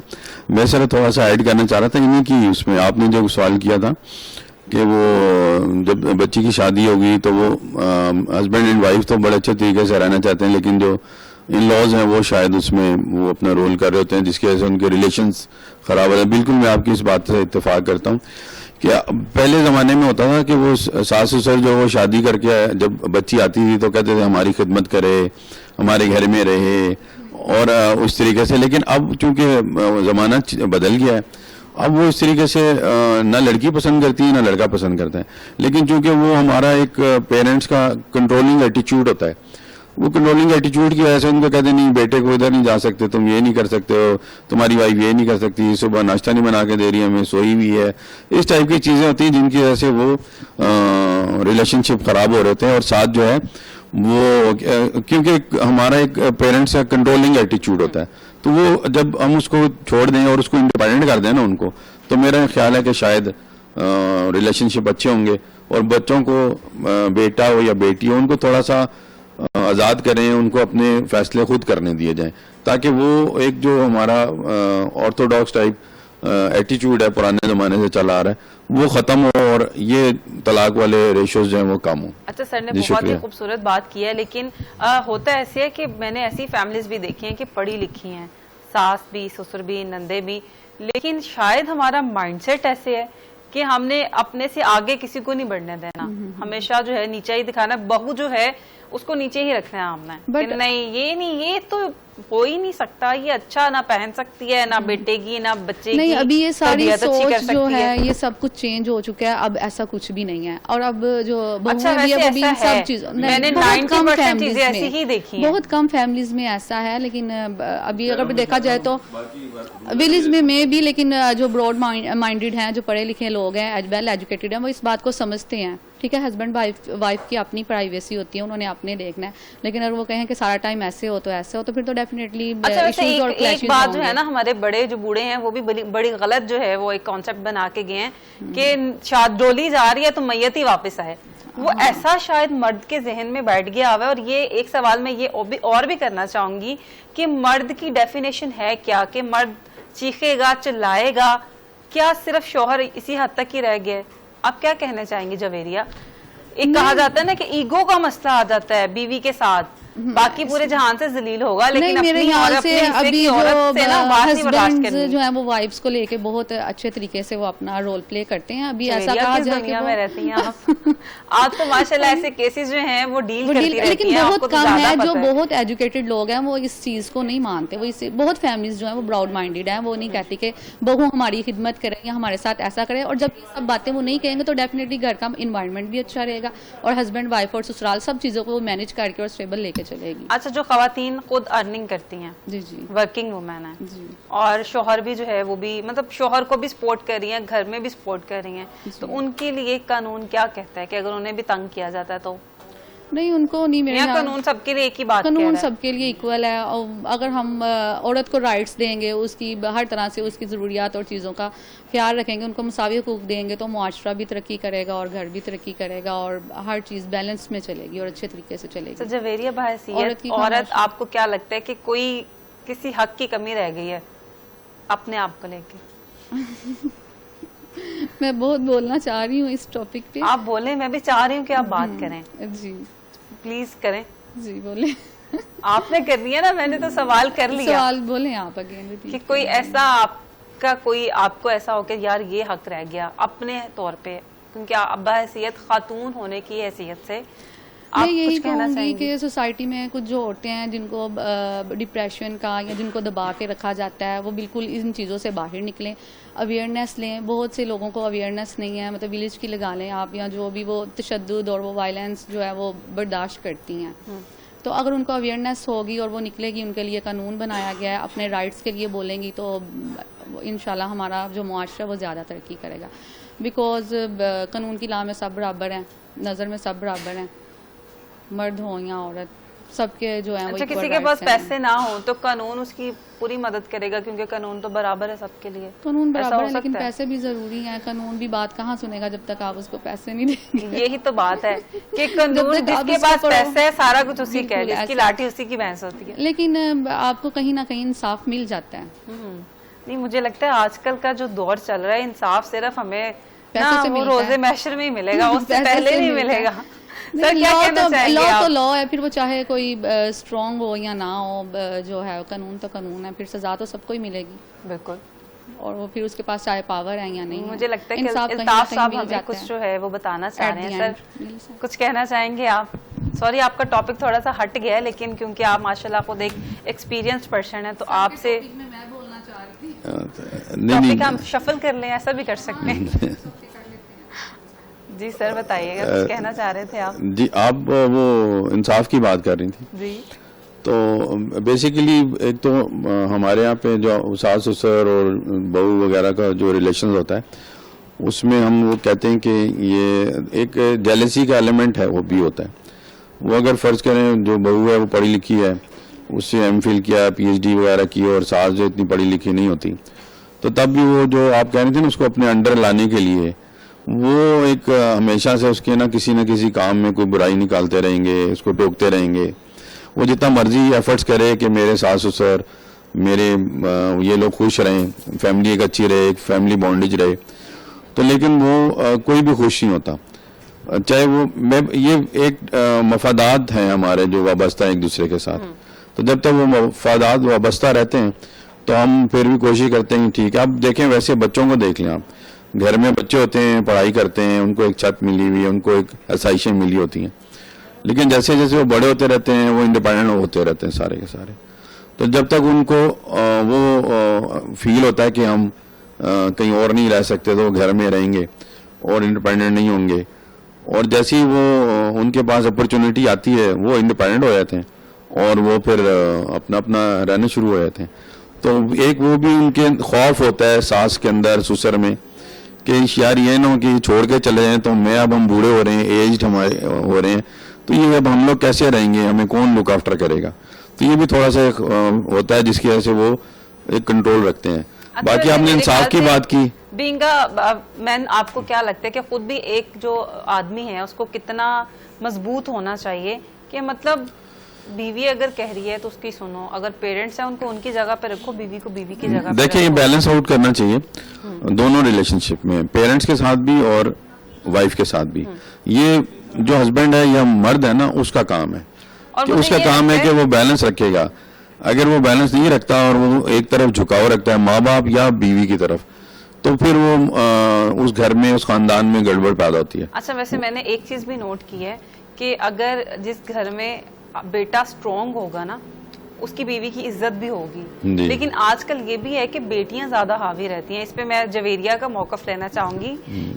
میں سر تھوڑا سا ایڈ کرنا چاہ رہا تھا کہ اس میں آپ نے جو سوال کیا تھا کہ وہ جب بچی کی شادی ہوگی تو وہ ہسبینڈ اینڈ وائف تو بڑے اچھے طریقے سے رہنا چاہتے ہیں, لیکن جو ان لاز ہیں وہ شاید اس میں وہ اپنا رول کر رہے ہوتے ہیں جس کی وجہ سے ان کے ریلیشنز خراب ہو رہے ہیں. بالکل میں آپ کی اس بات سے اتفاق کرتا ہوں کہ پہلے زمانے میں ہوتا تھا کہ وہ ساس سسر جو وہ شادی کر کے جب بچی آتی تھی تو کہتے تھے ہماری خدمت کرے, ہمارے گھر میں رہے, اور اس طریقے سے. لیکن اب چونکہ زمانہ بدل گیا ہے, اب وہ اس طریقے سے نہ لڑکی پسند کرتی ہے نہ لڑکا پسند کرتا ہے. لیکن چونکہ وہ ہمارا ایک پیرنٹس کا کنٹرولنگ ایٹیچیوڈ ہوتا ہے, وہ کنٹرولنگ ایٹیچیوڈ کی وجہ سے ان کو کہتے ہیں نہیں بیٹے کو ادھر نہیں جا سکتے, تم یہ نہیں کر سکتے ہو, تمہاری وائف یہ نہیں کر سکتی, صبح ناشتہ نہیں بنا کے دے رہی ہمیں, سوئی ہوئی ہے. اس ٹائپ کی چیزیں ہوتی ہیں جن کی وجہ سے وہ ریلیشن شپ خراب ہو رہے ہوتے ہیں. اور ساتھ جو ہے وہ کیونکہ ہمارا ایک پیرنٹس کا کنٹرولنگ ایٹیچیوڈ ہوتا ہے, تو وہ جب ہم اس کو چھوڑ دیں اور اس کو انڈیپینڈنٹ کر دیں نا ان کو, تو میرا خیال ہے کہ شاید ریلیشن شپ اچھے ہوں گے. اور بچوں کو بیٹا ہو یا بیٹی ہو ان کو تھوڑا سا آزاد کریں, ان کو اپنے فیصلے خود کرنے دیے جائیں, تاکہ وہ ایک جو ہمارا آرتھوڈاکس ٹائپ ایٹیچیوڈ ہے پرانے زمانے سے چلا آ رہا ہے وہ ختم ہو اور یہ طلاق والے ریشوز جو ہیں وہ کم ہوں. اچھا سر نے بہت ہی خوبصورت بات کی ہے, لیکن ہوتا ایسے ہے کہ میں نے ایسی فیملیز بھی دیکھی ہیں کہ پڑھی لکھی ہیں, ساس بھی سسر بھی نندے بھی, لیکن شاید ہمارا مائنڈ سیٹ ایسے ہے کہ ہم نے اپنے سے آگے کسی کو نہیں بڑھنے دینا, ہمیشہ جو ہے نیچے ہی دکھانا, بہو جو ہے اس کو نیچے ہی رکھنا ہے ہم نے, نہیں یہ تو ہو ہی نہیں سکتا, یہ اچھا نہ پہن سکتی ہے, نہ بیٹے کی نہ بچے کی. نہیں, ابھی یہ ساری سوچ جو ہے یہ سب کچھ چینج ہو چکا ہے, اب ایسا کچھ بھی نہیں ہے. اور اب جو سب چیزوں میں نے 90% چیزیں ایسی ہی دیکھی ہیں, بہت کم فیملیز میں ایسا ہے, لیکن ابھی اگر دیکھا جائے تو ویلیج میں بھی, لیکن جو براڈ مائنڈیڈ ہیں, جو پڑھے لکھے لوگ ہیں, ویل ایجوکیٹڈ ہیں, وہ اس بات کو سمجھتے ہیں. ٹھیک ہے, ہسبینڈ وائف کی اپنی پرائیویسی ہوتی ہے, انہوں نے اپنے دیکھنا ہے, لیکن اگر وہ کہیں کہ سارا ٹائم ایسے ہو تو ایسے ہو, تو پھر تو ڈیفینیٹلی ایشوز اور کلیشز. ایک بات جو ہے نا, ہمارے بڑے جو بوڑھے ہیں وہ بھی بڑی غلط جو ہے وہ ایک کانسیپٹ بنا کے گئے ہیں کہ ڈولی جا رہی ہے تو میت ہی واپس آئے. وہ ایسا شاید مرد کے ذہن میں بیٹھ گیا ہوا ہے. اور یہ ایک سوال میں یہ اور بھی کرنا چاہوں گی کہ مرد کی ڈیفینیشن ہے کیا, کہ مرد چیخے گا, چلائے گا, کیا صرف شوہر اسی حد تک ہی رہ گیا ہے؟ آپ کیا کہنا چاہیں گے جویریہ؟ ایک کہا جاتا ہے نا کہ ایگو کا مسئلہ آ جاتا ہے بیوی کے ساتھ, باقی پورے جہان سے ذلیل ہوگا, لیکن میرے اپنی خیال سے ابھی جو ہسبینڈز جو ہیں وہ وائفز کو لے کے بہت اچھے طریقے سے وہ اپنا رول پلے کرتے ہیں. ابھی ایسا کہا جائے کہ میں رہتی ہیں آپ تو ماشاءاللہ ایسے کیسز جو ہیں وہ ڈیل کرتی رہتی ہیں, لیکن بہت کم ہے جو بہت ایجوکیٹڈ لوگ ہیں وہ اس چیز کو نہیں مانتے. وہ بہت فیملیز جو ہیں وہ براؤڈ مائنڈیڈ ہیں, وہ نہیں کہتی کہ بہو ہماری خدمت کرے یا ہمارے ساتھ ایسا کرے. اور جب یہ سب باتیں وہ نہیں کہیں گے تو ڈیفینیٹلی گھر کا انوائرمنٹ بھی اچھا رہے گا اور ہسبینڈ وائف اور سسرال سب چیزوں کو وہ مینج کر کے اور اسٹیبل لے کے چلے گی. اچھا, جو خواتین خود ارننگ کرتی ہیں, جی جی ورکنگ وومین ہیں, جی, اور شوہر بھی جو ہے وہ بھی مطلب شوہر کو بھی سپورٹ کر رہی ہیں, گھر میں بھی سپورٹ کر رہی ہیں, تو ان کے لیے قانون کیا کہتا ہے کہ اگر انہیں بھی تنگ کیا جاتا ہے تو نہیں, ان کو نہیں, میرے قانون سب کے لیے ایک ہی بات کہہ رہا ہے, قانون سب کے لیے ایکول ہے. اور اگر ہم عورت کو رائٹس دیں گے, اس کی ہر طرح سے اس کی ضروریات اور چیزوں کا خیال رکھیں گے, ان کو مساوی حقوق دیں گے, تو معاشرہ بھی ترقی کرے گا اور گھر بھی ترقی کرے گا اور ہر چیز بیلنس میں چلے گی اور اچھے طریقے سے چلے گی. جویریہ بحیثیت عورت آپ کو کیا لگتا ہے کہ کوئی کسی حق کی کمی رہ گئی ہے اپنے آپ کو لے کے؟ میں بہت بولنا چاہ رہی ہوں اس ٹاپک پہ. آپ بولیں, میں بھی چاہ رہی ہوں کہ آپ بات کریں. جی پلیز کریں. جی بولیں. آپ نے کر لیا نا, میں نے تو سوال کر لیا. سوال بولیں آپ اگین. کہ کوئی ایسا آپ کو ایسا ہو کہ یار یہ حق رہ گیا اپنے طور پہ, کیونکہ بحیثیت خاتون ہونے کی حیثیت سے میں یہی کہوں گی کہ سوسائٹی میں کچھ جو عورتیں ہیں جن کو ڈپریشن کا یا جن کو دبا کے رکھا جاتا ہے, وہ بالکل ان چیزوں سے باہر نکلیں, اویئرنیس لیں. بہت سے لوگوں کو اویئرنیس نہیں ہے, مطلب ولیج کی لگا لیں آپ, یا جو بھی وہ تشدد اور وہ وائلنس جو ہے وہ برداشت کرتی ہیں. تو اگر ان کو اویئرنیس ہوگی اور وہ نکلے گی, ان کے لیے قانون بنایا گیا ہے, اپنے رائٹس کے لیے بولیں گی, تو انشاءاللہ ہمارا جو معاشرہ وہ زیادہ ترقی کرے گا. بیکاز قانون کی لاء میں سب برابر ہیں, نظر میں سب برابر ہیں, مرد ہوں یا عورت, سب کے جو ہیں. اچھا, کسی کے پاس پیسے نہ ہوں تو قانون اس کی پوری مدد کرے گا, کیونکہ قانون تو برابر ہے سب کے لیے. قانون برابر ہے لیکن پیسے بھی ضروری ہیں. قانون بھی بات کہاں سنے گا جب تک آپ اس کو پیسے نہیں دیں گے. یہی تو بات ہے کہ قانون جس کے پاس پیسے ہے سارا کچھ اسی کا ہے, جس کی لاٹھی اسی کی بھینس ہوتی ہے. لیکن آپ کو کہیں نہ کہیں انصاف مل جاتا ہے. نہیں, مجھے لگتا ہے آج کل کا جو دور چل رہا ہے, انصاف صرف ہمیں روزے محشر میں ہی ملے گا, اس سے پہلے نہیں ملے گا. لا تو لا ہے, پھر وہ چاہے کوئی اسٹرانگ ہو یا نہ ہو, جو ہے قانون تو قانون ہے, پھر سزا تو سب کو ہی ملے گی. بالکل. اور وہ پھر اس کے پاس چاہے پاور ہے یا نہیں. مجھے لگتا ہے کہ الطاف صاحب ہمیں کچھ جو ہے وہ بتانا چاہ رہے ہیں. سر کچھ کہنا چاہیں گے آپ؟ سوری آپ کا ٹاپک تھوڑا سا ہٹ گیا ہے, لیکن کیونکہ آپ ماشاءاللہ خود ایک ایکسپیرینس پرسن ہیں, تو آپ سے ٹاپک ہم شفل کر لیں, ایسا بھی کر سکتے ہیں. جی سر بتائیے گا, کچھ کہنا چاہ رہے تھے آپ. جی, آپ وہ انصاف کی بات کر رہی تھی. جی, تو بیسیکلی ایک تو ہمارے یہاں پہ جو ساس سسر اور بہو وغیرہ کا جو ریلیشنز ہوتا ہے, اس میں ہم وہ کہتے ہیں کہ یہ ایک جیلسی کا ایلیمنٹ ہے, وہ بھی ہوتا ہے. وہ اگر فرض کریں جو بہو ہے وہ پڑھی لکھی ہے, اس سے ایم فل کیا, پی ایچ ڈی وغیرہ کی, اور ساس جو اتنی پڑھی لکھی نہیں ہوتی, تو تب بھی وہ جو آپ کہہ رہے تھے نا اس کو اپنے انڈر لانے کے لیے وہ ایک ہمیشہ سے اس کے نہ کسی کام میں کوئی برائی نکالتے رہیں گے, اس کو ٹوکتے رہیں گے. وہ جتنا مرضی ایفرٹس کرے کہ میرے ساس سسر میرے یہ لوگ خوش رہیں, فیملی ایک اچھی رہے, ایک فیملی بانڈیج رہے, تو لیکن وہ کوئی بھی خوش نہیں ہوتا. چاہے وہ یہ ایک مفادات ہیں ہمارے جو وابستہ ہیں ایک دوسرے کے ساتھ, تو جب تک وہ مفادات وابستہ رہتے ہیں تو ہم پھر بھی کوشش کرتے ہیں ٹھیک ہے. اب دیکھیں ویسے بچوں کو دیکھ لیں آپ, گھر میں بچے ہوتے ہیں, پڑھائی کرتے ہیں, ان کو ایک چھت ملی ہوئی ہے, ان کو ایک آسائشیں ملی ہوتی ہیں, لیکن جیسے جیسے وہ بڑے ہوتے رہتے ہیں وہ انڈیپینڈنٹ ہوتے رہتے ہیں سارے کے سارے. تو جب تک ان کو وہ فیل ہوتا ہے کہ ہم کہیں اور نہیں رہ سکتے, تو وہ گھر میں رہیں گے اور انڈیپینڈنٹ نہیں ہوں گے, اور جیسی وہ ان کے پاس اپرچونٹی آتی ہے وہ انڈیپینڈنٹ ہو جاتے ہیں اور وہ پھر اپنا رہنا شروع ہو جاتے ہیں. تو ایک وہ بھی ان کے خوف ہوتا ہے ساس کے اندر, سسر میں, کہ یار یہ نہ ہو کہ چھوڑ کے چلے جائیں, تو ہم بوڑھے ہو رہے ہیں, ایجڈ ہمارے ہو رہے ہیں, تو یہ اب ہم لوگ کیسے رہیں گے, ہمیں کون لک آفٹر کرے گا. تو یہ بھی تھوڑا سا ہوتا ہے جس کی وجہ سے وہ ایک کنٹرول رکھتے ہیں. باقی آپ نے انصاف کی بات کی. مین آپ کو کیا لگتا ہے کہ خود بھی ایک جو آدمی ہے اس کو کتنا مضبوط ہونا چاہیے کہ مطلب بیوی اگر کہہ رہی ہے تو اس کی سنو, اگر پیرنٹس ہیں ان کو ان کی جگہ پہ رکھو, بیوی کو بیوی کی جگہ پہ. دیکھیں یہ بیلنس آؤٹ کرنا چاہیے دونوں ریلیشن شپ میں, پیرنٹس کے ساتھ بھی اور وائف کے ساتھ بھی. یہ جو ہسبینڈ ہے یا مرد ہے نا اس کا کام ہے کہ اس کا کام ہے کہ وہ بیلنس رکھے گا. اگر وہ بیلنس نہیں رکھتا اور وہ ایک طرف جھکاؤ رکھتا ہے ماں باپ یا بیوی کی طرف, تو پھر وہ اس گھر میں اس خاندان میں گڑبڑ پیدا ہوتی ہے. اچھا ویسے میں نے ایک چیز بھی نوٹ کی ہے کہ اگر جس گھر میں بیٹا سٹرونگ ہوگا نا اس کی بیوی کی عزت بھی ہوگی, لیکن آج کل یہ بھی ہے کہ بیٹیاں زیادہ حاوی رہتی ہیں. اس پہ میں جویریہ کا موقف لینا چاہوں گی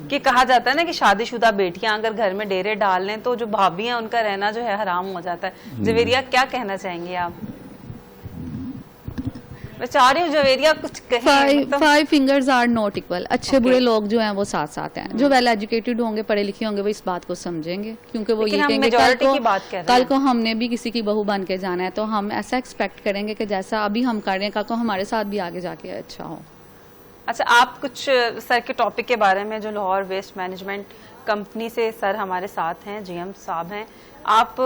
کہ کہا جاتا ہے نا کہ شادی شدہ بیٹیاں اگر گھر میں ڈیرے ڈال لیں تو جو بھابھی ہیں ان کا رہنا جو ہے حرام ہو جاتا ہے. جویریہ کیا کہنا چاہیں گے آپ؟ میں چاہ رہی ہوں جویریہ کچھ کہیں. Five fingers are not equal. اچھے برے لوگ جو ہیں وہ ساتھ ساتھ ہیں. جو ویل ایجوکیٹڈ ہوں گے, پڑھے لکھے ہوں گے, وہ اس بات کو سمجھیں گے, کیونکہ وہ یہ کہیں گے کل کو ہم نے بھی کسی کی بہو بن کے جانا ہے تو ہم ایسا ایکسپیکٹ کریں گے کہ جیسا ابھی ہم کر رہے ہیں کل کو ہمارے ساتھ بھی آگے جا کے اچھا ہو. اچھا آپ کچھ سر کے ٹاپک کے بارے میں, جو لاہور ویسٹ مینجمنٹ کمپنی سے سر ہمارے ساتھ ہیں, جی ایم صاحب ہیں, آپ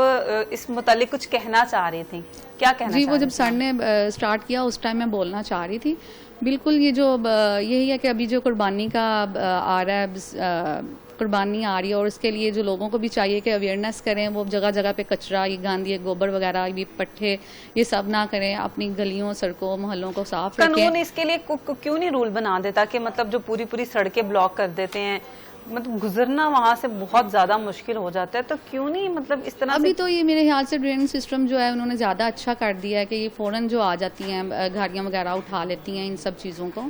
اس متعلق کچھ کہنا چاہ رہی تھیں, کیا کہنا؟ جی وہ جب سر نے اسٹارٹ کیا اس ٹائم میں بولنا چاہ رہی تھی بالکل یہ جو یہی ہے کہ ابھی جو قربانی کا آ رہا ہے, قربانی آ رہی ہے, اور اس کے لیے جو لوگوں کو بھی چاہیے کہ اویئرنیس کریں, وہ جگہ جگہ پہ کچرا, یہ گند, یہ گوبر وغیرہ, یہ پٹھے, یہ سب نہ کریں, اپنی گلیوں سڑکوں محلوں کو صاف رکھیں. قانون اس کے لیے کیوں نہیں رول بنا دیتا کہ مطلب جو پوری پوری سڑکیں بلاک کر دیتے ہیں, مطلب گزرنا وہاں سے بہت زیادہ مشکل ہو جاتا ہے, تو کیوں نہیں مطلب اس طرح؟ ابھی تو یہ میرے خیال سے ڈرینیج سسٹم جو ہے انہوں نے زیادہ اچھا کر دیا ہے کہ یہ فوراً جو آ جاتی ہیں گاڑیاں وغیرہ اٹھا لیتی ہیں ان سب چیزوں کو.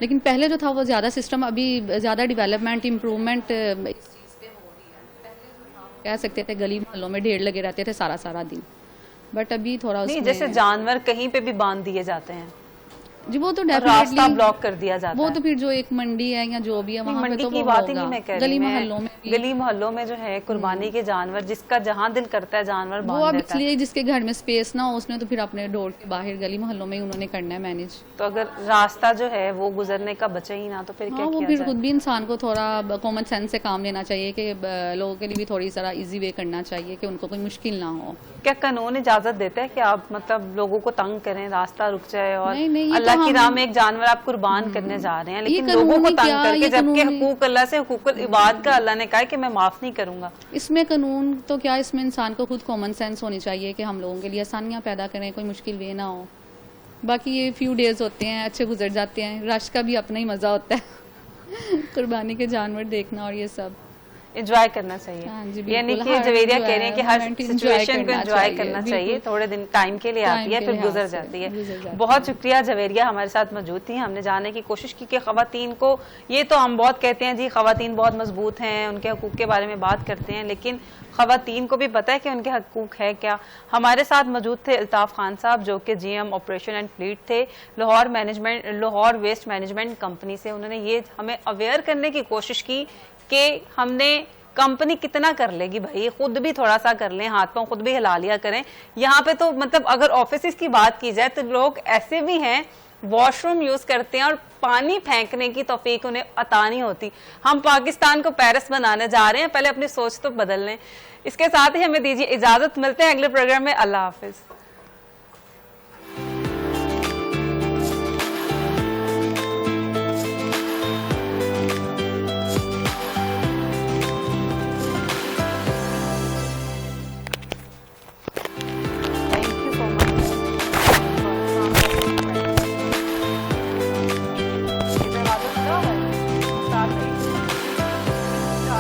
لیکن پہلے جو تھا وہ زیادہ سسٹم, ابھی زیادہ ڈیولپمنٹ امپروومنٹ اس چیز پہ ہو رہی ہے. پہلے کہہ سکتے تھے گلی محلوں میں ڈھیر لگے رہتے تھے سارا دن, بٹ ابھی تھوڑا نہیں, جیسے جانور کہیں پہ بھی باندھ دیے جاتے ہیں جی, وہ تو راستہ بلاک کر دیا جاتا ہے. وہ تو پھر جو ایک منڈی ہے یا جو بھی ہے وہاں پہ تو کی بات ہی نہیں میں کہہ رہی, گلی محلوں میں جو ہے قربانی کے جانور, جس کا جہاں دل کرتا ہے جانور باندھ وہ اب اس لیے جس کے گھر میں سپیس نہ ہو اس نے تو پھر اپنے ڈور کے باہر گلی محلوں میں انہوں نے کرنا ہے مینج. تو اگر راستہ جو ہے وہ گزرنے کا بچے ہی نہ تو پھر کیا؟ وہ پھر خود بھی انسان کو تھوڑا کامن سینس سے کام لینا چاہیے کہ لوگوں کے لیے بھی تھوڑی ذرا ایزی وے کرنا چاہیے کہ ان کو کوئی مشکل نہ ہو. کیا قانون اجازت دیتا ہے کہ آپ مطلب لوگوں کو تنگ کریں, راستہ رک جائے, اور اللہ کی راہ میں ایک جانور آپ قربان کرنے جا رہے ہیں لیکن لوگوں کو تنگ کر کے, جبکہ حقوق اللہ سے حقوق العباد کا اللہ نے کہا ہے کہ میں معاف نہیں کروں گا. اس میں قانون تو کیا, اس میں انسان کو خود کامن سینس ہونی چاہیے کہ ہم لوگوں کے لیے آسانیاں پیدا کریں, کوئی مشکل وے نہ ہو. باقی یہ فیو ڈیز ہوتے ہیں, اچھے گزر جاتے ہیں, رش کا بھی اپنا ہی مزہ ہوتا ہے قربانی کے جانور دیکھنا اور یہ سب انجوائے کرنا چاہیے. یعنی کہ جویریہ کہہ رہے ہیں کہ ہر سچویشن کو انجوائے کرنا چاہیے, تھوڑے دن ٹائم کے لیے آتی ہے پھر گزر جاتی ہے. بہت شکریہ جویریہ ہمارے ساتھ موجود تھی. ہم نے جاننے کی کوشش کی کہ خواتین کو, یہ تو ہم بہت کہتے ہیں جی خواتین بہت مضبوط ہیں, ان کے حقوق کے بارے میں بات کرتے ہیں, لیکن خواتین کو بھی پتہ ہے کہ ان کے حقوق ہے کیا. ہمارے ساتھ موجود تھے الطاف خان صاحب جو کہ G M operation and fleet تھے لاہور ویسٹ مینجمنٹ کمپنی سے. انہوں نے یہ ہمیں اویئر کرنے کی کوشش کی کہ ہم نے کمپنی کتنا کر لے گی بھائی, خود بھی تھوڑا سا کر لیں, ہاتھ پاؤں خود بھی ہلا لیا کریں. یہاں پہ تو مطلب اگر آفیسز کی بات کی جائے تو لوگ ایسے بھی ہیں واش روم یوز کرتے ہیں اور پانی پھینکنے کی توفیق انہیں عطا نہیں ہوتی. ہم پاکستان کو پیرس بنانے جا رہے ہیں, پہلے اپنی سوچ تو بدل لیں. اس کے ساتھ ہی ہمیں دیجیے اجازت, ملتے ہیں اگلے پروگرام میں. اللہ حافظ.